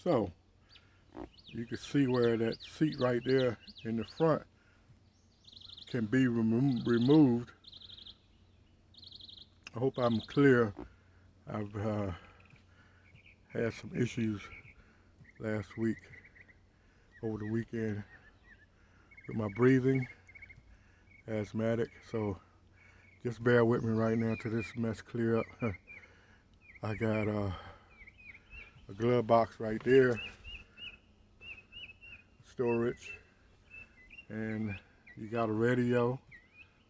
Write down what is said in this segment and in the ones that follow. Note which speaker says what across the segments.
Speaker 1: So you can see where that seat right there in the front can be removed. I hope I'm clear. I've had some issues last week, over the weekend, with my breathing, asthmatic, so just bear with me right now till this mess clear up. I got a glove box right there, storage, and you got a radio,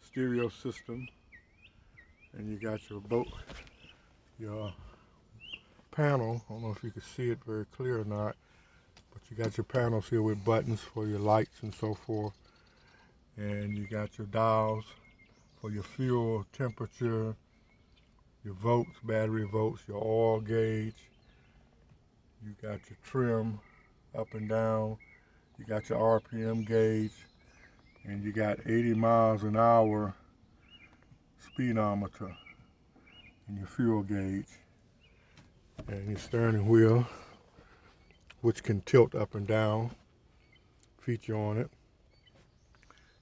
Speaker 1: stereo system, and you got your your panel. I don't know if you can see it very clear or not, but you got your panels here with buttons for your lights and so forth, and you got your dials for your fuel, temperature, your volts, battery volts, your oil gauge. You got your trim up and down. You got your RPM gauge, and you got 80 miles an hour speedometer and your fuel gauge, and your steering wheel, which can tilt up and down, feature on it,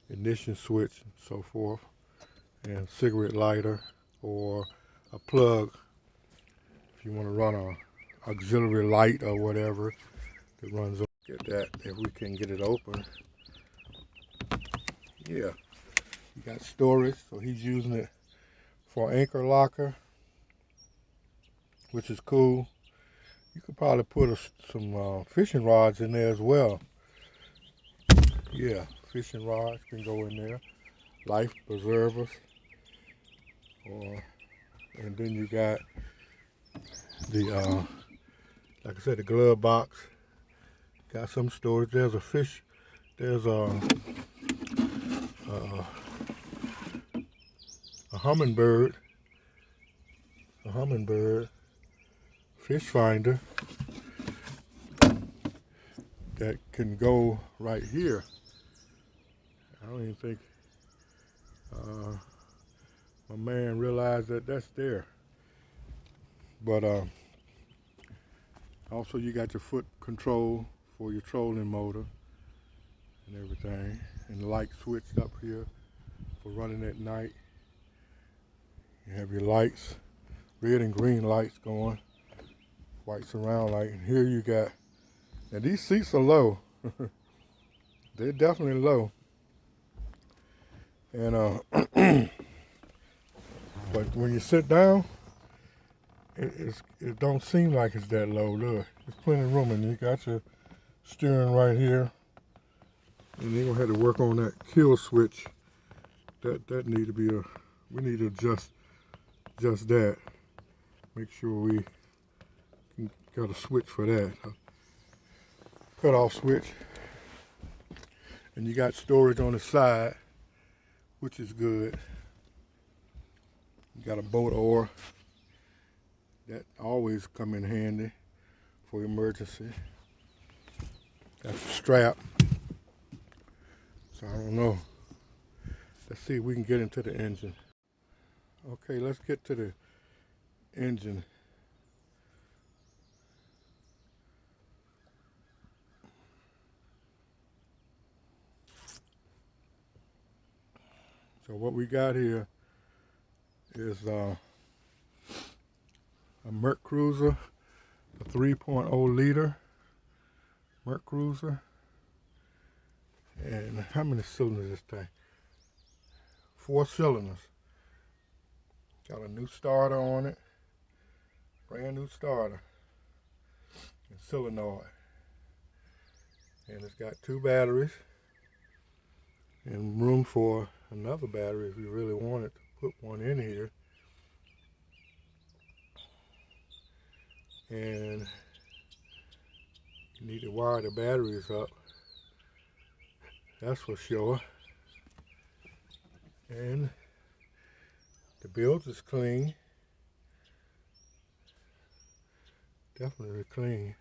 Speaker 1: ignition switch and so forth, and cigarette lighter or a plug if you want to run a auxiliary light or whatever that runs. Get that if we can get it open. Yeah, you got storage, so he's using it for anchor locker, which is cool. You could probably put some fishing rods in there as well. Yeah, fishing rods can go in there, life preservers, and then you got the like I said, the glove box. Got some storage. There's a fish. There's a hummingbird. A hummingbird fish finder that can go right here. I don't even think my man realized that that's there. But also you got your foot control for your trolling motor and everything, and the light switched up here for running at night. You have your lights, red and green lights going, white surround light, and here you got, now these seats are low. They're definitely low. And but when you sit down, it don't seem like it's that low. Look, there's plenty of room, and you got your steering right here, and you're gonna have to work on that kill switch. That need to be we need to adjust that. Make sure we got a switch for that. Cut off switch, and you got storage on the side, which is good. You got a boat oar that always come in handy for emergency. Got the strap. So I don't know. Let's see if we can get into the engine. Okay, let's get to the engine. So what we got here is a Mercruiser, a 3.0 liter Mercruiser. And how many cylinders is this thing? 4 cylinders. Got a new starter on it, brand new starter, and solenoid. And it's got 2 batteries and room for another battery if you really wanted to put one in here. And you need to wire the batteries up, that's for sure. And the build is clean, definitely clean.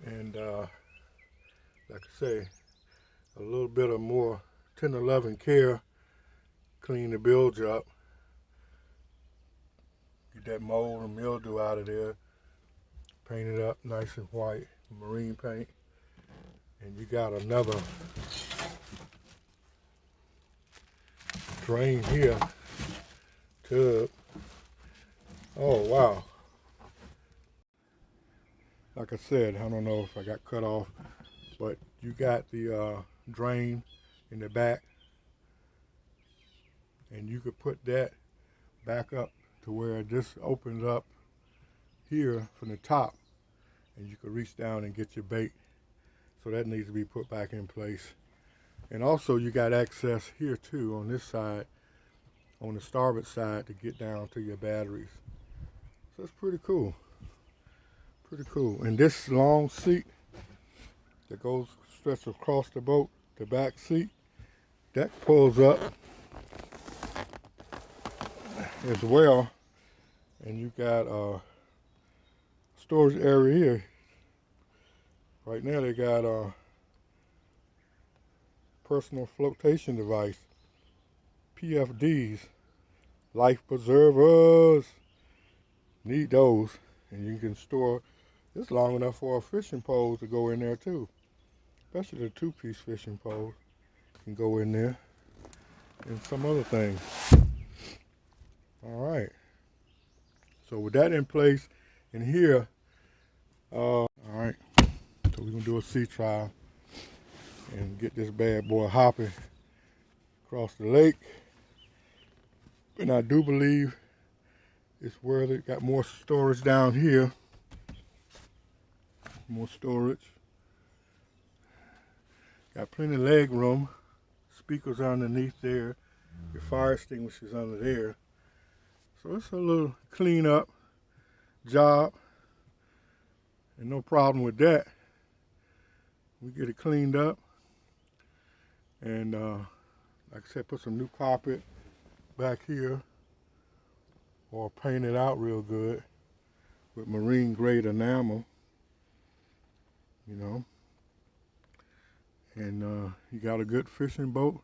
Speaker 1: And like I say, a little bit of more tender loving care, clean the bilge up, get that mold and mildew out of there, Painted up nice and white, marine paint. And you got another drain here, tub. Oh wow. Like I said, I don't know if I got cut off, but you got the drain in the back, and you could put that back up to where this opens up here from the top, and you could reach down and get your bait. So that needs to be put back in place. And also you got access here too on this side, on the starboard side, to get down to your batteries. So it's pretty cool. Pretty cool. And this long seat that goes stretch across the boat, the back seat, that pulls up as well. And you got a storage area here. Right now they got a personal flotation device, PFDs, life preservers. Need those. And you can store, it's long enough for a fishing pole to go in there too. Especially the two-piece fishing pole can go in there, and some other things. All right. So with that in place, in here, all right. So we're gonna do a sea trial and get this bad boy hopping across the lake. And I do believe it's where they got more storage down here. More storage. Got plenty of leg room. Speakers underneath there. Your fire extinguishers under there. So it's a little clean up job. And no problem with that. We get it cleaned up. And like I said, put some new carpet back here. Or paint it out real good with marine grade enamel. You know. And you got a good fishing boat,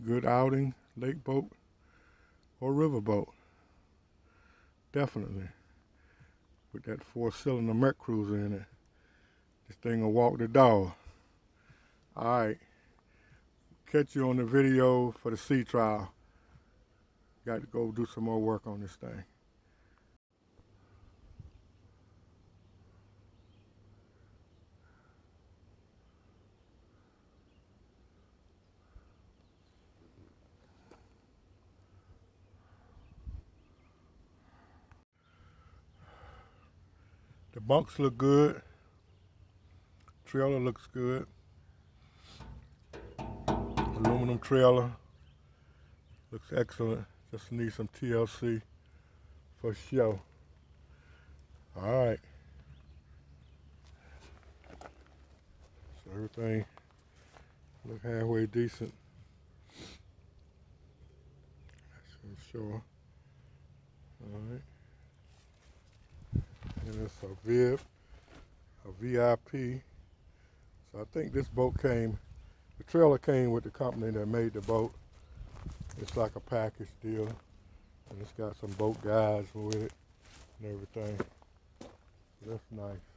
Speaker 1: good outing, lake boat, or river boat. Definitely. With that 4-cylinder Mercruiser in it. This thing will walk the dog. Alright. Catch you on the video for the sea trial. Got to go do some more work on this thing. The bunks look good. Trailer looks good. Aluminum trailer. Looks excellent. Just need some TLC for show. Alright. So everything look halfway decent. That's for sure. Alright. And it's a VIP. So I think this boat came, the trailer came with the company that made the boat. It's like a package deal. And it's got some boat guides with it and everything. So that's nice.